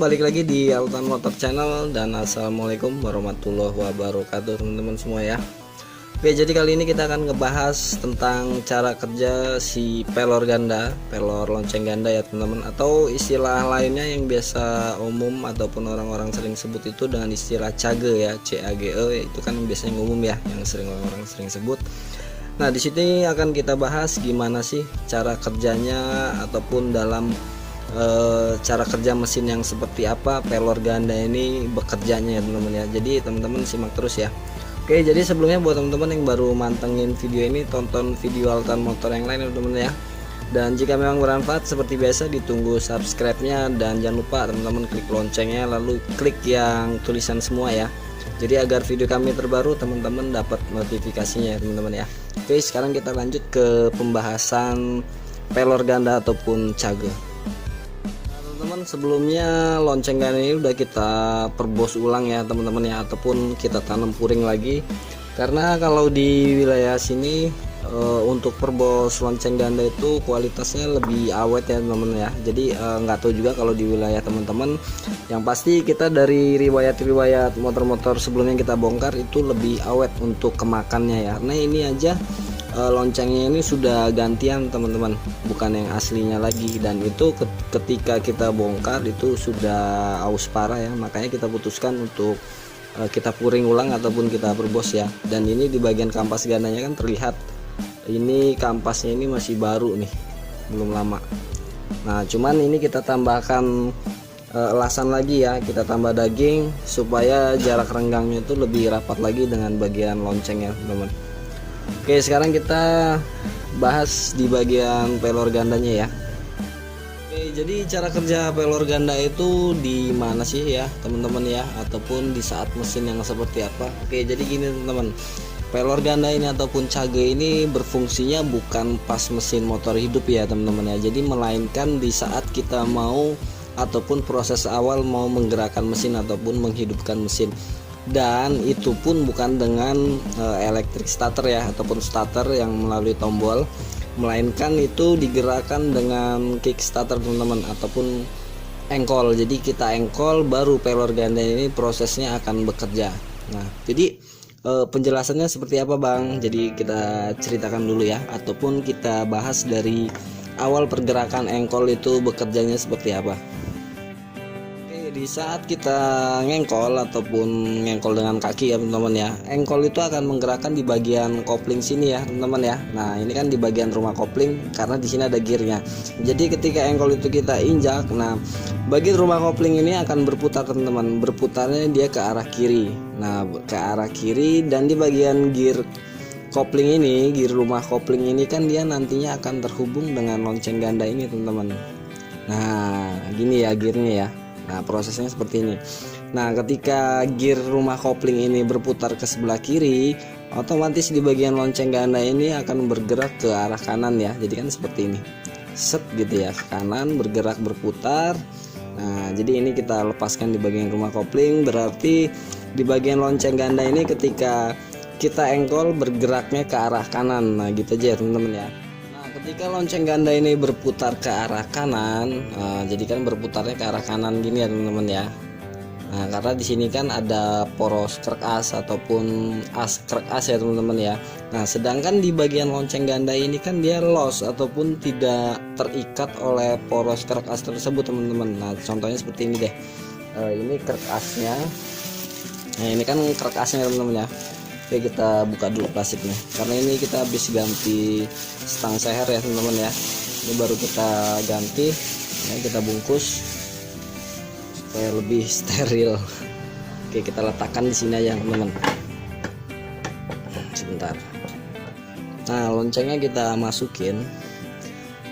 balik lagi di Altan Motor Channel. Dan assalamualaikum warahmatullahi wabarakatuh teman-teman semua ya. Oke, jadi kali ini kita akan ngebahas tentang cara kerja si pelor ganda, pelor lonceng ganda ya teman-teman, atau istilah lainnya yang biasa umum ataupun orang-orang sering sebut itu dengan istilah cage ya, CAGE, itu kan biasanya umum ya, yang sering orang sering sebut. Nah, di sini akan kita bahas gimana sih cara kerjanya ataupun dalam cara kerja mesin yang seperti apa pelor ganda ini bekerjanya ya teman-teman ya. Jadi teman-teman simak terus ya. Oke, jadi sebelumnya buat teman-teman yang baru mantengin video ini, tonton video Altan Motor yang lain ya teman-teman ya. Dan jika memang bermanfaat seperti biasa ditunggu subscribe-nya, dan jangan lupa teman-teman klik loncengnya lalu klik yang tulisan semua ya. Jadi agar video kami terbaru teman-teman dapat notifikasinya ya teman-teman ya. Oke, sekarang kita lanjut ke pembahasan pelor ganda ataupun cage. Teman-teman, sebelumnya lonceng ganda ini udah kita perbos ulang ya teman-teman ya, ataupun kita tanam puring lagi. Karena kalau di wilayah sini untuk perbos lonceng ganda itu kualitasnya lebih awet ya teman-teman ya. Jadi nggak tahu juga kalau di wilayah teman-teman. Yang pasti kita dari riwayat-riwayat motor-motor sebelumnya kita bongkar itu lebih awet untuk kemakannya ya. Karena ini aja loncengnya ini sudah gantian teman-teman, bukan yang aslinya lagi. Dan itu ketika kita bongkar itu sudah aus parah ya, makanya kita putuskan untuk kita puring ulang ataupun kita perbos ya. Dan ini di bagian kampas gandanya kan terlihat ini kampasnya ini masih baru nih, belum lama. Nah, cuman ini kita tambahkan elasan lagi ya, kita tambah daging supaya jarak renggangnya itu lebih rapat lagi dengan bagian loncengnya teman-teman. Oke, sekarang kita bahas di bagian pelor gandanya ya. Oke, jadi cara kerja pelor ganda itu di mana sih ya teman-teman ya, ataupun di saat mesin yang seperti apa. Oke, jadi gini teman-teman, pelor ganda ini ataupun cage ini berfungsinya bukan pas mesin motor hidup ya teman-teman ya. Jadi melainkan di saat kita mau ataupun proses awal mau menggerakkan mesin ataupun menghidupkan mesin. Dan itu pun bukan dengan electric starter ya, ataupun starter yang melalui tombol, melainkan itu digerakkan dengan kickstarter teman-teman, ataupun engkol. Jadi kita engkol baru pelor ganda ini prosesnya akan bekerja. Nah, jadi penjelasannya seperti apa Bang? Jadi kita ceritakan dulu ya, ataupun kita bahas dari awal pergerakan engkol itu bekerjanya seperti apa. Di saat kita ngengkol ataupun ngengkol dengan kaki ya teman-teman ya, engkol itu akan menggerakkan di bagian kopling sini ya teman-teman ya. Nah, ini kan di bagian rumah kopling karena di sini ada gearnya. Jadi ketika engkol itu kita injak, nah bagian rumah kopling ini akan berputar teman-teman. Berputarnya dia ke arah kiri. Nah, ke arah kiri, dan di bagian gear kopling ini, gear rumah kopling ini kan dia nantinya akan terhubung dengan lonceng ganda ini teman-teman. Nah, gini ya gearnya ya. Nah, prosesnya seperti ini. Nah, ketika gear rumah kopling ini berputar ke sebelah kiri, otomatis di bagian lonceng ganda ini akan bergerak ke arah kanan ya. Jadi kan seperti ini, set gitu ya, ke kanan bergerak berputar. Nah, jadi ini kita lepaskan di bagian rumah kopling, berarti di bagian lonceng ganda ini ketika kita engkol bergeraknya ke arah kanan. Nah, gitu aja ya teman-teman ya. Ketika lonceng ganda ini berputar ke arah kanan, jadi kan berputarnya ke arah kanan gini ya teman-teman ya. Nah, karena di sini kan ada poros krek as ataupun as krek as ya teman-teman ya. Nah, sedangkan di bagian lonceng ganda ini kan dia loss ataupun tidak terikat oleh poros krek as tersebut teman-teman. Nah, contohnya seperti ini deh. Ini krek asnya. Nah, ini kan krek asnya teman-teman ya. Oke, kita buka dulu plastiknya karena ini kita habis ganti stang seher ya teman-teman ya. Ini baru kita ganti ya, kita bungkus supaya lebih steril. Oke, kita letakkan di sini aja teman-teman. Sebentar. Nah, loncengnya kita masukin.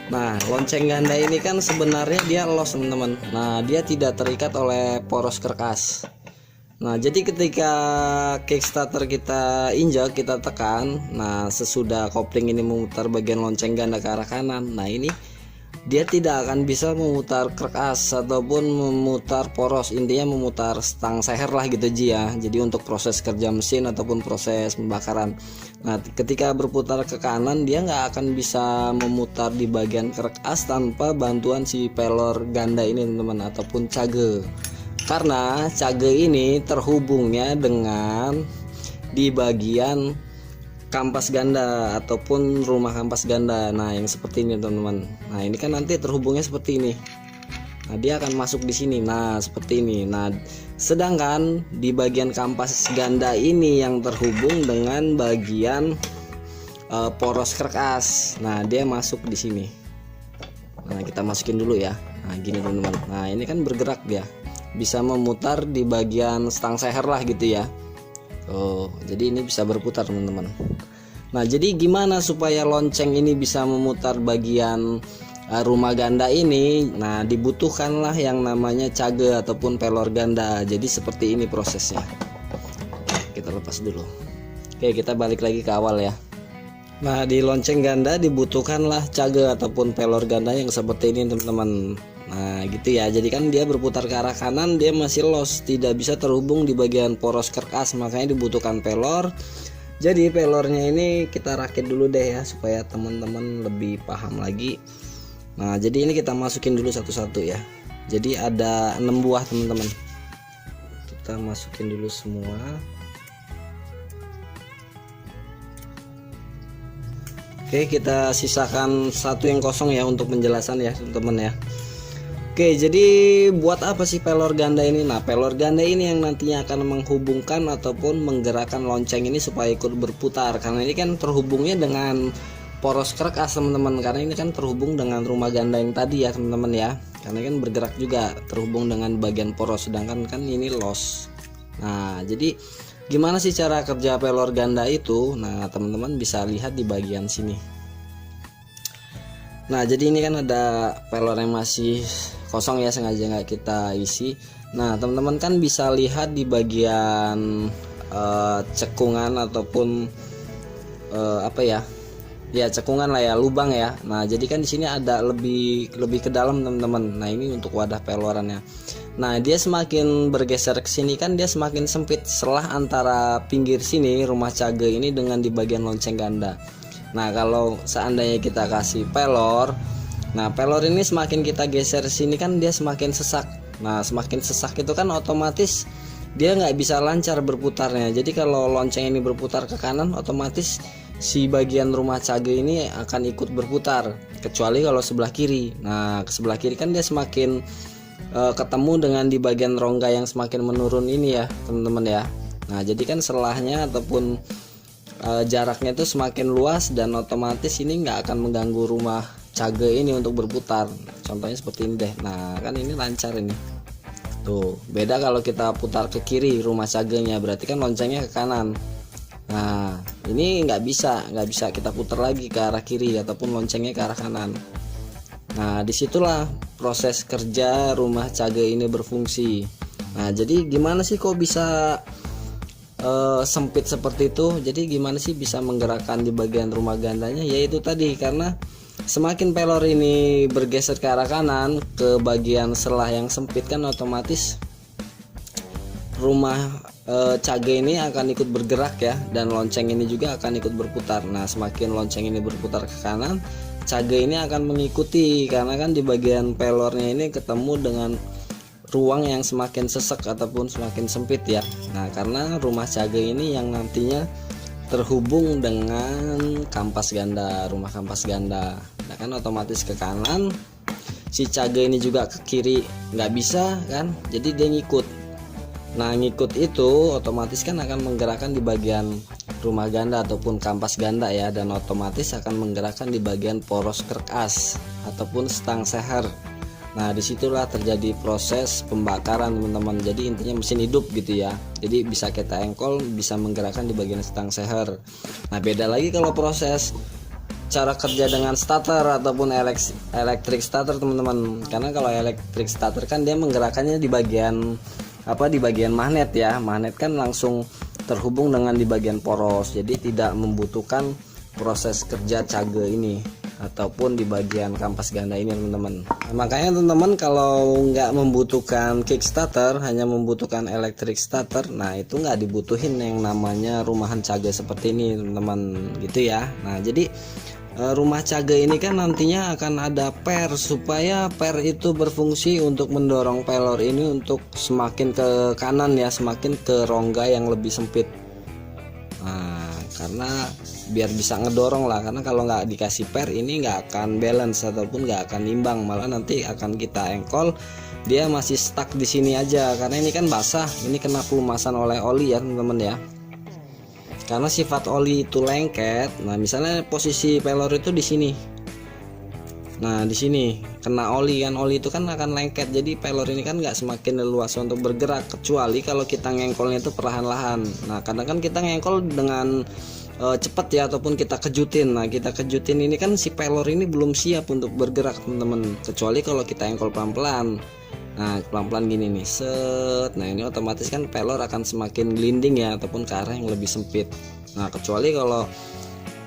Nah, lonceng ganda ini kan sebenarnya dia loss teman-teman. Nah, dia tidak terikat oleh poros kerkas. Nah, jadi ketika kickstarter kita injak, kita tekan, nah sesudah kopling ini memutar bagian lonceng ganda ke arah kanan, nah ini dia tidak akan bisa memutar krek as ataupun memutar poros, intinya memutar stang seher lah gitu Ji ya. Jadi untuk proses kerja mesin ataupun proses pembakaran. Nah ketika berputar ke kanan dia nggak akan bisa memutar di bagian krek as tanpa bantuan si pelor ganda ini teman-teman, ataupun cage, karena cage ini terhubungnya dengan di bagian kampas ganda ataupun rumah kampas ganda. Nah yang seperti ini teman-teman. Nah ini kan nanti terhubungnya seperti ini. Nah dia akan masuk di sini. Nah seperti ini. Nah sedangkan di bagian kampas ganda ini yang terhubung dengan bagian poros krek as. Nah dia masuk di sini. Nah kita masukin dulu ya. Nah gini teman-teman. Nah ini kan bergerak dia, bisa memutar di bagian stang seher lah gitu ya. Jadi ini bisa berputar teman-teman. Nah jadi gimana supaya lonceng ini bisa memutar bagian rumah ganda ini? Nah dibutuhkanlah yang namanya cage ataupun pelor ganda. Jadi seperti ini prosesnya. Kita lepas dulu. Oke, kita balik lagi ke awal ya. Nah di lonceng ganda dibutuhkanlah cage ataupun pelor ganda yang seperti ini teman-teman. Nah gitu ya, jadi kan dia berputar ke arah kanan, dia masih lost, tidak bisa terhubung di bagian poros krek as, makanya dibutuhkan pelor. Jadi pelornya ini kita rakit dulu deh ya, supaya teman-teman lebih paham lagi. Nah jadi ini kita masukin dulu satu-satu ya. Jadi ada 6 buah teman-teman, kita masukin dulu semua. Oke, kita sisakan satu yang kosong ya untuk penjelasan ya teman-teman ya. Oke, jadi buat apa sih pelor ganda ini? Nah, pelor ganda ini yang nantinya akan menghubungkan ataupun menggerakkan lonceng ini supaya ikut berputar. Karena ini kan terhubungnya dengan poros krek as teman-teman. Karena ini kan terhubung dengan rumah ganda yang tadi ya teman-teman ya. Karena kan bergerak juga, terhubung dengan bagian poros, sedangkan kan ini loss. Nah, jadi gimana sih cara kerja pelor ganda itu? Nah, teman-teman bisa lihat di bagian sini. Nah, jadi ini kan ada pelor yang masih kosong ya, sengaja nggak kita isi. Nah teman-teman kan bisa lihat di bagian cekungan ataupun apa ya, cekungan lah ya, lubang ya. Nah jadi kan di sini ada lebih ke dalam teman-teman. Nah ini untuk wadah pelorannya. Nah dia semakin bergeser ke sini kan dia semakin sempit selah antara pinggir sini rumah cage ini dengan di bagian lonceng ganda. Nah kalau seandainya kita kasih pelor, nah pelor ini semakin kita geser sini kan dia semakin sesak. Nah semakin sesak itu kan otomatis dia nggak bisa lancar berputarnya. Jadi kalau lonceng ini berputar ke kanan, otomatis si bagian rumah cage ini akan ikut berputar, kecuali kalau sebelah kiri. Nah ke sebelah kiri kan dia semakin ketemu dengan di bagian rongga yang semakin menurun ini ya teman-teman ya. Nah jadi kan selahnya ataupun jaraknya itu semakin luas dan otomatis ini nggak akan mengganggu rumah cage ini untuk berputar. Contohnya seperti ini deh. Nah kan ini lancar ini tuh. Beda kalau kita putar ke kiri rumah cagenya, berarti kan loncengnya ke kanan. Nah ini nggak bisa kita putar lagi ke arah kiri ataupun loncengnya ke arah kanan. Nah disitulah proses kerja rumah cage ini berfungsi. Nah jadi gimana sih kok bisa sempit seperti itu? Jadi gimana sih bisa menggerakkan di bagian rumah gandanya? Yaitu tadi, karena semakin pelor ini bergeser ke arah kanan ke bagian selah yang sempit kan otomatis rumah cage ini akan ikut bergerak ya, dan lonceng ini juga akan ikut berputar. Nah semakin lonceng ini berputar ke kanan, cage ini akan mengikuti, karena kan di bagian pelornya ini ketemu dengan ruang yang semakin sesek ataupun semakin sempit ya. Nah karena rumah cage ini yang nantinya terhubung dengan kampas ganda, rumah kampas ganda. Nah kan otomatis ke kanan, si cage ini juga ke kiri nggak bisa kan, jadi dia ngikut. Nah ngikut itu otomatis kan akan menggerakkan di bagian rumah ganda ataupun kampas ganda ya, dan otomatis akan menggerakkan di bagian poros krek as ataupun stang seher. Nah disitulah terjadi proses pembakaran teman-teman. Jadi intinya mesin hidup gitu ya. Jadi bisa kita engkol, bisa menggerakkan di bagian stang seher. Nah beda lagi kalau proses cara kerja dengan starter ataupun electric starter teman-teman. Karena kalau electric starter kan dia menggerakkannya di bagian di bagian magnet ya. Magnet kan langsung terhubung dengan di bagian poros. Jadi tidak membutuhkan proses kerja cage ini. ataupun di bagian kampas ganda ini teman-teman. Nah, makanya teman-teman kalau nggak membutuhkan kickstarter, hanya membutuhkan electric starter, nah itu nggak dibutuhin yang namanya rumahan caga seperti ini teman-teman gitu ya. Nah jadi rumah caga ini kan nantinya akan ada per, supaya per itu berfungsi untuk mendorong pelor ini untuk semakin ke kanan ya, semakin ke rongga yang lebih sempit. Nah karena biar bisa ngedorong lah, karena kalau nggak dikasih per ini nggak akan balance ataupun nggak akan imbang, malah nanti akan kita engkol dia masih stuck di sini aja, karena ini kan basah, ini kena pelumasan oleh oli ya teman-teman ya. Karena sifat oli itu lengket. Nah misalnya posisi pelor itu di sini, nah di sini kena oli kan, oli itu kan akan lengket, jadi pelor ini kan nggak semakin leluasa untuk bergerak, kecuali kalau kita ngengkolnya itu perlahan-lahan. Nah kadang kan kita ngengkol dengan cepat ya, ataupun kita kejutin. Nah kita kejutin ini kan si pelor ini belum siap untuk bergerak teman-teman, kecuali kalau kita engkol pelan-pelan. Nah pelan-pelan gini nih, set. Nah ini otomatis kan pelor akan semakin glinding ya, ataupun ke arah yang lebih sempit. Nah kecuali kalau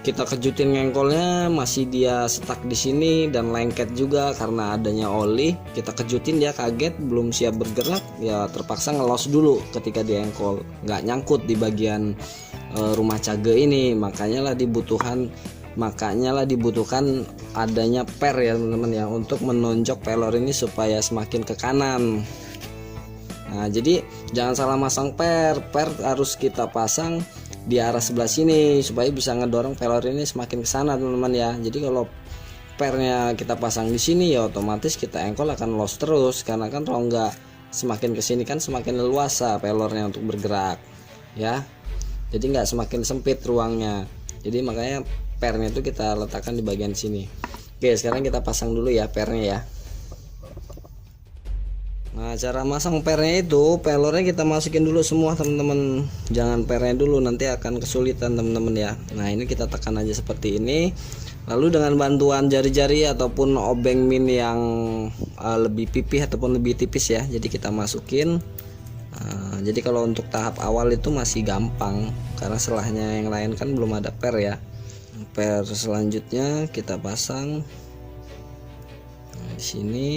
kita kejutin ngengkolnya masih dia stuck di sini dan lengket juga karena adanya oli, kita kejutin dia kaget belum siap bergerak ya, terpaksa ngelos dulu ketika dia engkol, nggak nyangkut di bagian rumah caga ini. Makanya lah dibutuhkan adanya per ya teman-teman ya, untuk menonjok pelor ini supaya semakin ke kanan. Nah jadi jangan salah masang per harus kita pasang di arah sebelah sini supaya bisa ngedorong pelor ini semakin ke sana teman-teman ya. Jadi kalau pernya kita pasang di sini ya otomatis kita engkol akan los terus, karena kan rongga semakin ke sini kan semakin leluasa pelornya untuk bergerak ya. Jadi nggak semakin sempit ruangnya. Jadi makanya pernya itu kita letakkan di bagian sini. Oke sekarang kita pasang dulu ya pernya ya. Nah cara masang pernya itu, pelornya kita masukin dulu semua teman-teman, jangan pernya dulu, nanti akan kesulitan teman-teman ya. Nah ini kita tekan aja seperti ini, lalu dengan bantuan jari-jari ataupun obeng min yang lebih pipih ataupun lebih tipis ya, jadi kita masukin. Jadi kalau untuk tahap awal itu masih gampang, karena setelahnya yang lain kan belum ada per ya. Per selanjutnya kita pasang di sini.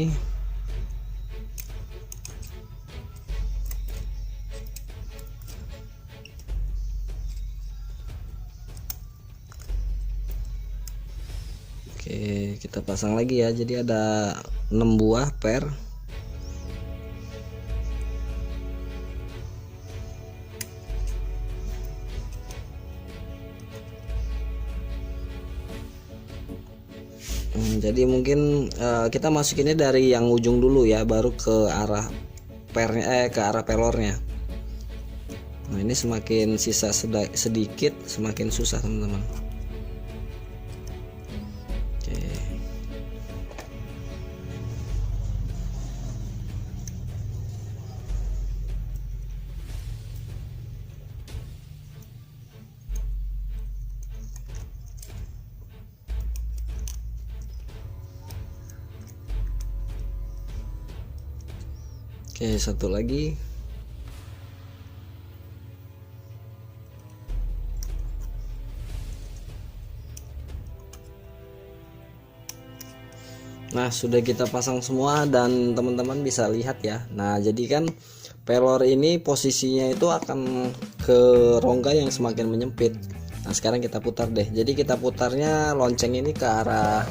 Oke kita pasang lagi ya, jadi ada 6 buah per. Jadi mungkin kita masukinnya dari yang ujung dulu ya, baru ke arah pernya, ke arah pelornya. Nah ini semakin sisa sedikit semakin susah teman-teman. Oke satu lagi. Nah sudah kita pasang semua dan teman-teman bisa lihat ya. Nah jadi kan pelor ini posisinya itu akan ke rongga yang semakin menyempit. Nah sekarang kita putar deh, jadi kita putarnya lonceng ini ke arah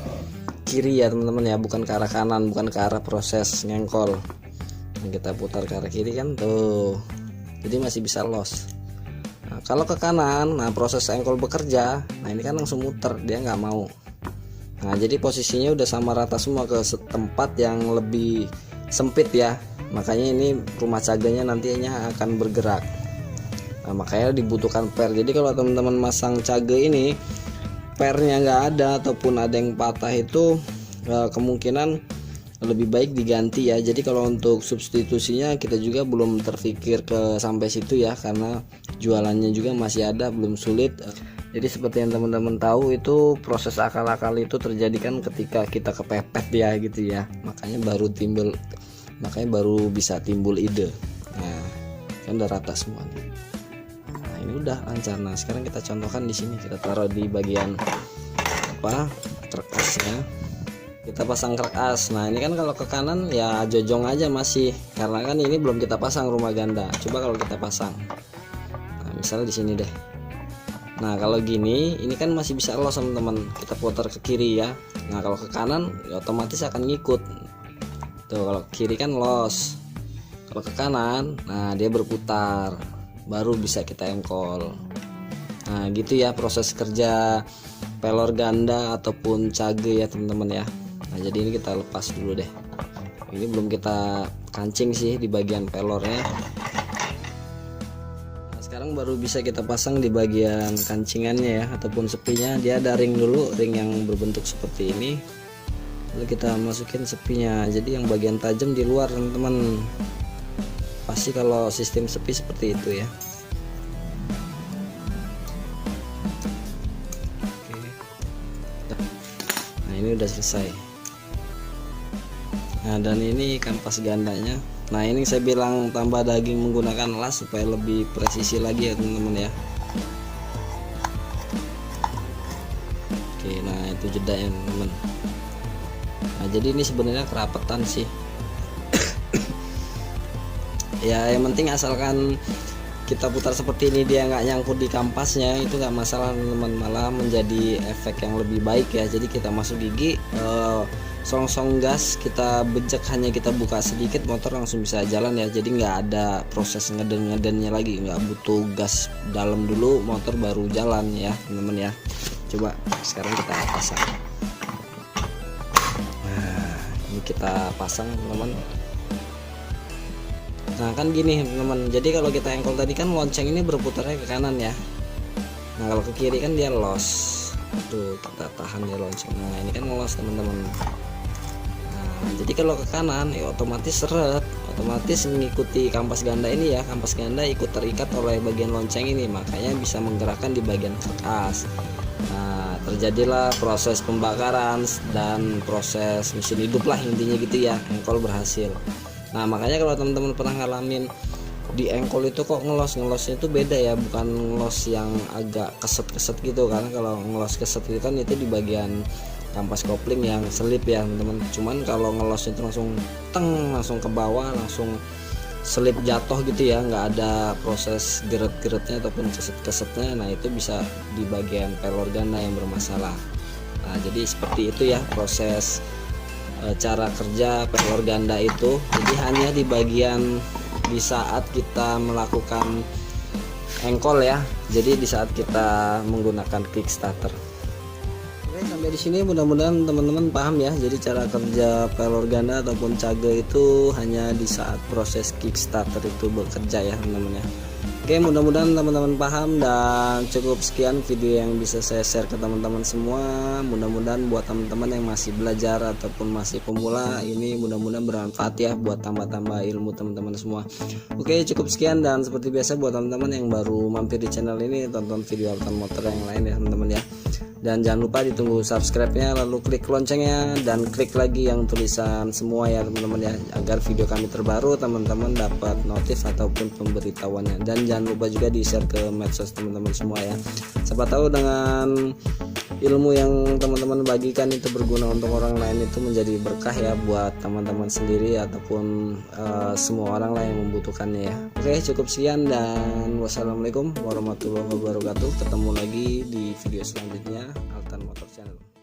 kiri ya teman-teman ya, bukan ke arah kanan, bukan ke arah proses ngengkol. Nah, kita putar ke arah kiri kan tuh, jadi masih bisa los. Nah, kalau ke kanan, nah proses engkol bekerja, nah ini kan langsung muter, dia nggak mau. Nah jadi posisinya udah sama rata semua ke tempat yang lebih sempit ya, makanya ini rumah caganya nantinya akan bergerak. Nah makanya dibutuhkan per. Jadi kalau teman-teman masang caga ini pernya nggak ada ataupun ada yang patah itu kemungkinan lebih baik diganti ya. Jadi kalau untuk substitusinya kita juga belum terpikir ke sampai situ ya, karena jualannya juga masih ada, belum sulit. Jadi seperti yang teman-teman tahu itu proses akal-akal itu terjadi kan ketika kita kepepet ya gitu ya, makanya baru bisa timbul ide. Nah kan udah rata semua nih. Nah ini udah lancar. Nah sekarang kita contohkan di sini, kita taruh di bagian truk asnya, kita pasang truk as. Nah ini kan kalau ke kanan ya jojong aja masih, karena kan ini belum kita pasang rumah ganda. Coba kalau kita pasang, nah misalnya di sini deh. Nah kalau gini ini kan masih bisa los teman-teman, kita putar ke kiri ya. Nah kalau ke kanan ya otomatis akan ngikut tuh, kalau ke kiri kan los, kalau ke kanan nah dia berputar, baru bisa kita engkol. Nah gitu ya proses kerja pelor ganda ataupun cage ya teman-teman ya. Nah jadi ini kita lepas dulu deh, ini belum kita kancing sih di bagian pelornya. Nah, sekarang baru bisa kita pasang di bagian kancingannya ya ataupun sepinya. Dia ada ring dulu, ring yang berbentuk seperti ini, lalu kita masukin sepinya. Jadi yang bagian tajam di luar teman-teman, pasti kalau sistem sepi seperti itu ya. Nah ini udah selesai. Nah dan ini kampas gandanya. Nah ini saya bilang tambah daging menggunakan las supaya lebih presisi lagi ya teman-teman ya. Oke, nah itu jeda ya teman-teman. Nah jadi ini sebenarnya kerapetan sih. Ya yang penting asalkan kita putar seperti ini dia nggak nyangkut di kampasnya, itu nggak masalah teman-teman, malah menjadi efek yang lebih baik ya. Jadi kita masuk gigi, song-song gas kita bejek, hanya kita buka sedikit motor langsung bisa jalan ya. Jadi nggak ada proses ngeden-ngedennya lagi, nggak butuh gas dalam dulu motor baru jalan ya teman-teman ya. Coba sekarang kita pasang. Nah ini kita pasang teman-teman. Nah kan gini teman-teman, jadi kalau kita engkol tadi kan lonceng ini berputarnya ke kanan ya. Nah kalau ke kiri kan dia los. Tuh kita tahan ya lonceng. Nah ini kan los teman-teman. Nah jadi kalau ke kanan ya otomatis seret, otomatis mengikuti kampas ganda ini ya. Kampas ganda ikut terikat oleh bagian lonceng ini, makanya bisa menggerakkan di bagian kertas. Nah terjadilah proses pembakaran dan proses mesin hidup lah intinya gitu ya. Engkol berhasil. Nah makanya kalau teman-teman pernah ngalamin di engkol itu kok ngelosnya itu beda ya, bukan ngelos yang agak keset-keset gitu. Karena kalau ngelos keset itu kan itu di bagian kampas kopling yang selip ya teman-teman. Cuman kalau ngelosnya itu langsung teng, langsung ke bawah, langsung selip jatuh gitu ya, nggak ada proses geret-geretnya ataupun keset-kesetnya. Nah itu bisa di bagian pelor ganda yang bermasalah. Nah jadi seperti itu ya proses cara kerja pelor ganda itu. Jadi hanya di bagian di saat kita melakukan engkol ya, jadi di saat kita menggunakan kickstarter. Oke, sampai di sini mudah-mudahan teman-teman paham ya. Jadi cara kerja pelor ganda ataupun cage itu hanya di saat proses kickstarter itu bekerja ya teman-teman ya. Oke, mudah-mudahan teman-teman paham, dan cukup sekian video yang bisa saya share ke teman-teman semua. Mudah-mudahan buat teman-teman yang masih belajar ataupun masih pemula ini mudah-mudahan bermanfaat ya buat tambah-tambah ilmu teman-teman semua. Oke, cukup sekian, dan seperti biasa buat teman-teman yang baru mampir di channel ini, tonton video Altan Motor yang lain ya teman-teman ya. Dan jangan lupa ditunggu subscribe-nya, lalu klik loncengnya dan klik lagi yang tulisan semua ya teman-teman ya, agar video kami terbaru teman-teman dapat notif ataupun pemberitahuannya. Dan jangan lupa juga di-share ke medsos teman-teman semua ya. Siapa tahu dengan ilmu yang teman-teman bagikan itu berguna untuk orang lain, itu menjadi berkah ya buat teman-teman sendiri ataupun semua orang lah yang membutuhkannya ya. Oke, cukup sekian dan wassalamualaikum warahmatullahi wabarakatuh. Ketemu lagi di video selanjutnya Altan Motor Channel.